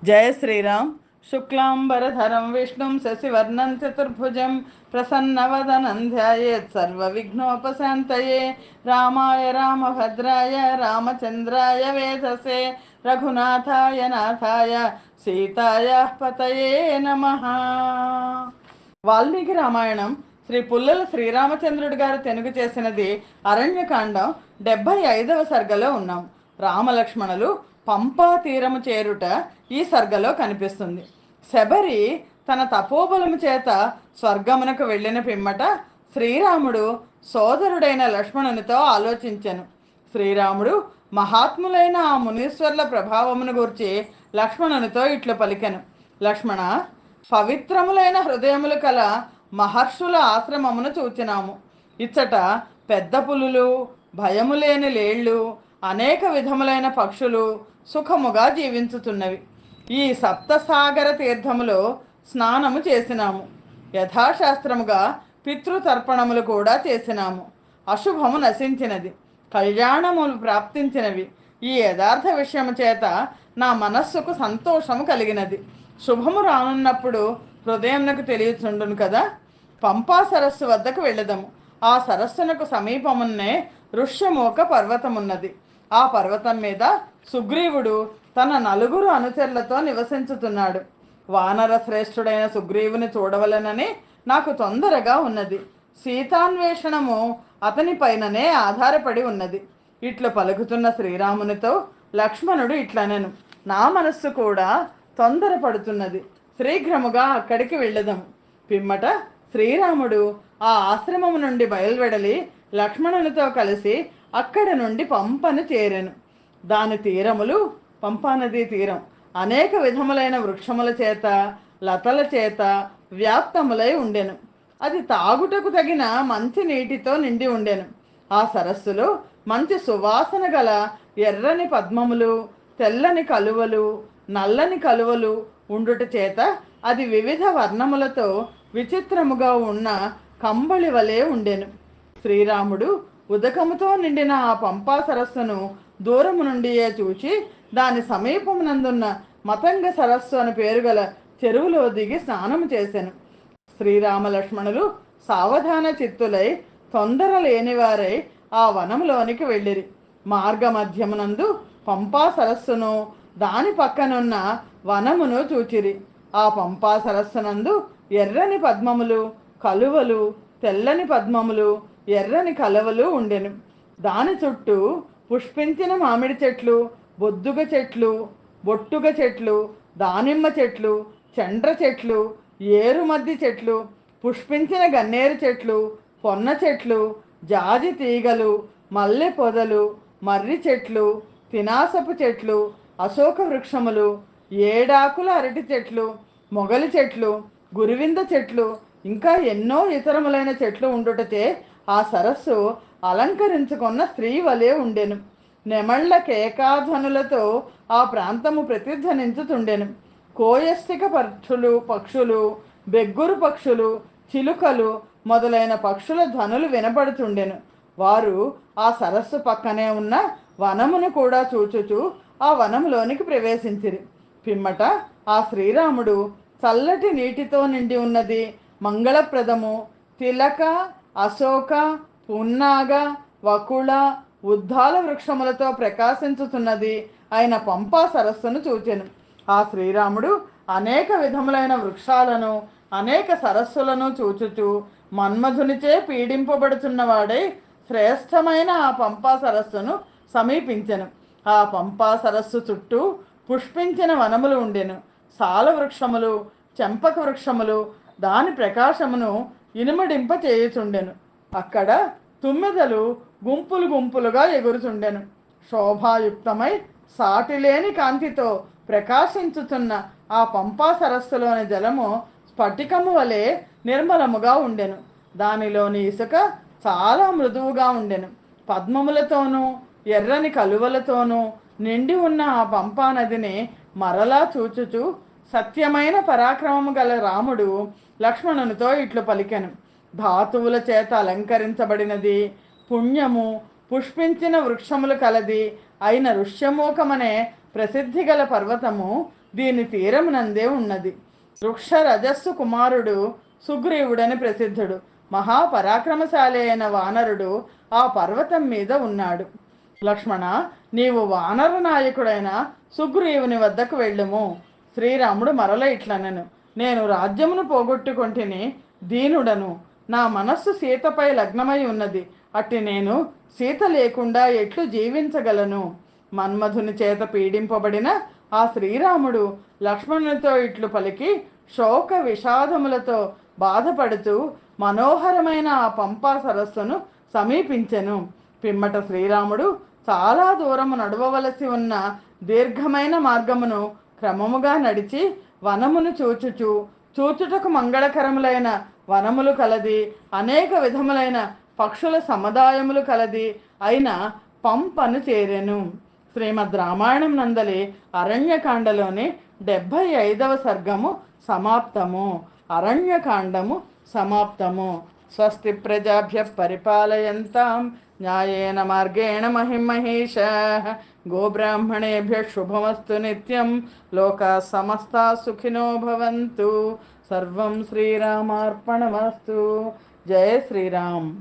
जय श्रीराम। शुक्लांबरधरं विष्णुं शशिवर्णं चतुर्भुजं प्रसन्नवदनं ध्यायेत् सर्वविघ्नोपशान्तये। रामाय रामभद्राय रामचन्द्राय वेधसे रघुनाथाय नाथाय सीताय पतये नमः। వాల్మీకి రామాయణం శ్రీ పుల్లల శ్రీరామచంద్రుడి గారు తెనుగు చేసినది అరణ్యకాండం 75వ సర్గలో ఉన్నాం. రామలక్ష్మణులు పంపా తీరము చేరుట ఈ సర్గలో కనిపిస్తుంది. శబరి తన తపోబలము చేత స్వర్గమునకు వెళ్ళిన పిమ్మట శ్రీరాముడు సోదరుడైన లక్ష్మణునితో ఆలోచించెను. శ్రీరాముడు మహాత్ములైన ఆ మునీశ్వర్ల ప్రభావమును గూర్చి లక్ష్మణునితో ఇట్లు పలికెను. లక్ష్మణ, పవిత్రములైన హృదయములు కల మహర్షుల ఆశ్రమమును చూచినాము. ఇచ్చట పెద్ద పులులు, భయము లేని లేళ్ళు, అనేక విధములైన పక్షులు సుఖముగా జీవించుతున్నవి. ఈ సప్తసాగర తీర్థములో స్నానము చేసినాము. యథాశాస్త్రముగా పితృతర్పణములు కూడా చేసినాము. అశుభము నశించినది, కళ్యాణములు ప్రాప్తించినవి. ఈ యథార్థ విషయము చేత నా మనస్సుకు సంతోషము కలిగినది. శుభము రానున్నప్పుడు హృదయంకు తెలియచుండును కదా. పంపా సరస్సు వద్దకు వెళ్ళదము. ఆ సరస్సునకు సమీపమున్నే ఋష్యమూక పర్వతమున్నది. ఆ పర్వతం మీద సుగ్రీవుడు తన 4 అనుచరులతో నివసించుతున్నాడు. వానర శ్రేష్ఠుడైన సుగ్రీవుని చూడవలనని నాకు తొందరగా ఉన్నది. సీతాన్వేషణము అతని పైననే ఆధారపడి ఉన్నది. ఇట్లు పలుకుతున్న శ్రీరామునితో లక్ష్మణుడు ఇట్లనెను. నా మనస్సు కూడా తొందరపడుతున్నది. శీఘ్రముగా అక్కడికి వెళ్ళదము. పిమ్మట శ్రీరాముడు ఆ ఆశ్రమము నుండి బయలువెడలి లక్ష్మణునితో కలిసి అక్కడి నుండి పంపను చేరెను. దాని తీరములు, పంపానదీ తీరం, అనేక విధములైన వృక్షముల చేత, లతల చేత వ్యాప్తములై ఉండెను. అది తాగుటకు తగిన మంచి నీటితో నిండి ఉండెను. ఆ సరస్సులో మంచి సువాసన గల ఎర్రని పద్మములు, తెల్లని కలువలు, నల్లని కలువలు ఉండుట చేత అది వివిధ వర్ణములతో విచిత్రముగా ఉన్న కంబళి వలె ఉండెను. శ్రీరాముడు ఉదకముతో నిండిన ఆ పంపా సరస్సును దూరము నుండియే చూచి దాని సమీపమునందున్న మతంగ సరస్సు అని పేరు గల చెరువులో దిగి స్నానము చేసెను. శ్రీరామ లక్ష్మణులు సావధాన చిత్తులై తొందర లేనివారై ఆ వనములోనికి వెళ్ళిరి. మార్గ మధ్యమునందు పంపా సరస్సును, దాని పక్కనున్న వనమును చూచిరి. ఆ పంపా సరస్సునందు ఎర్రని పద్మములు, కలువలు, తెల్లని పద్మములు, ఎర్రని కలువలు ఉండెను. దాని చుట్టూ పుష్పించిన మామిడి చెట్లు, బొద్దుగ చెట్లు, బొట్టుగ చెట్లు, దానిమ్మ చెట్లు, చెండ్ర చెట్లు, ఏరుమద్ది చెట్లు, పుష్పించిన గన్నేరు చెట్లు, పొన్న చెట్లు, జాజి తీగలు, మల్లె పొదలు, మర్రి చెట్లు, తినాసపు చెట్లు, అశోక వృక్షములు, ఏడాకుల అరటి చెట్లు, మొగలి చెట్లు, గురివింద చెట్లు, ఇంకా ఎన్నో ఇతరములైన చెట్లు ఉండుటచే ఆ సరస్సు అలంకరించుకున్న స్త్రీ వలె ఉండెను. నెమళ్ల కేకాధ్వనులతో ఆ ప్రాంతము ప్రతిధ్వనించుతుండెను. కోయస్థిక పక్షులు, బెగ్గురు పక్షులు, చిలుకలు మొదలైన పక్షుల ధ్వనులు వినపడుతుండెను. వారు ఆ సరస్సు పక్కనే ఉన్న వనమును కూడా చూచుచూ ఆ వనములోనికి ప్రవేశించిరి. పిమ్మట ఆ శ్రీరాముడు చల్లటి నీటితో నిండి ఉన్నది, మంగళప్రదము, తిలక, అశోక, పున్నాగ, వకుళ, ఉద్దాల వృక్షములతో ప్రకాశించుతున్నది అయిన పంపా సరస్సును చూచెను. ఆ శ్రీరాముడు అనేక విధములైన వృక్షాలను, అనేక సరస్సులను చూచుచు మన్మధునిచే పీడింపబడుతున్నవాడై శ్రేష్టమైన ఆ పంపా సరస్సును సమీపించెను. ఆ పంపా సరస్సు చుట్టూ పుష్పించిన వనములు ఉండెను. సాల వృక్షములు, చెంపక వృక్షములు దాని ప్రకాశమును ఇనుమడింప చేయుచుండెను. అక్కడ తుమ్మెదలు గుంపులు గుంపులుగా ఎగురుచుండెను. శోభాయుక్తమై సాటిలేని కాంతితో ప్రకాశించుతున్న ఆ పంపా సరస్సులోని జలము స్ఫటికము వలె నిర్మలముగా ఉండెను. దానిలోని ఇసుక చాలా మృదువుగా ఉండెను. పద్మములతోనూ ఎర్రని కలువలతోనూ నిండి ఉన్న ఆ పంపా నదిని మరలా చూచుచు సత్యమైన పరాక్రమము గల రాముడు లక్ష్మణునితో ఇట్లు పలికెను. ధాతువుల చేత అలంకరించబడినది, పుణ్యము పుష్పించిన వృక్షములు కలది అయిన ఋష్యమూకమనే ప్రసిద్ధి గల పర్వతము దీని తీరమునందే ఉన్నది. వృక్ష రజస్సు కుమారుడు సుగ్రీవుడని ప్రసిద్ధుడు. మహాపరాక్రమశాలి అయిన వానరుడు ఆ పర్వతం మీద ఉన్నాడు. లక్ష్మణ, నీవు వానర నాయకుడైన సుగ్రీవుని వద్దకు వెళ్ళుము. శ్రీరాముడు మరల ఇట్లనెను, నేను రాజ్యమును పోగొట్టుకొంటిని, దీనుడను. నా మనస్సు సీతపై లగ్నమై ఉన్నది. అట్టి నేను సీత లేకుండా ఎట్లు జీవించగలను? మన్మధుని చేత పీడింపబడిన ఆ శ్రీరాముడు లక్ష్మణునితో ఇట్లు పలికి శోక విషాదములతో బాధపడుతూ మనోహరమైన ఆ పంపా సరస్సును సమీపించెను. పిమ్మట శ్రీరాముడు చాలా దూరము నడవవలసి ఉన్న దీర్ఘమైన మార్గమును క్రమముగా నడిచి వనమును చూచుటకు మంగళకరములైన వనములు కలది, అనేక విధములైన పక్షుల సముదాయములు కలది అయిన పంపను చేరెను. శ్రీమద్ రామాయణం నందలి అరణ్యకాండలోని 75వ సర్గము సమాప్తము. అరణ్యకాండము సమాప్తము. స్వస్తి ప్రజాభ్య పరిపాలయంతాం న్యాయేన మార్గేణ మహిమహేషాః. గోబ్రాహ్మణేభ్యః శుభమస్తు నిత్యం. లోకాః సమస్తాః సుఖినో భవంతు. సర్వం శ్రీరామార్పణమస్తు. జయ శ్రీరామ్.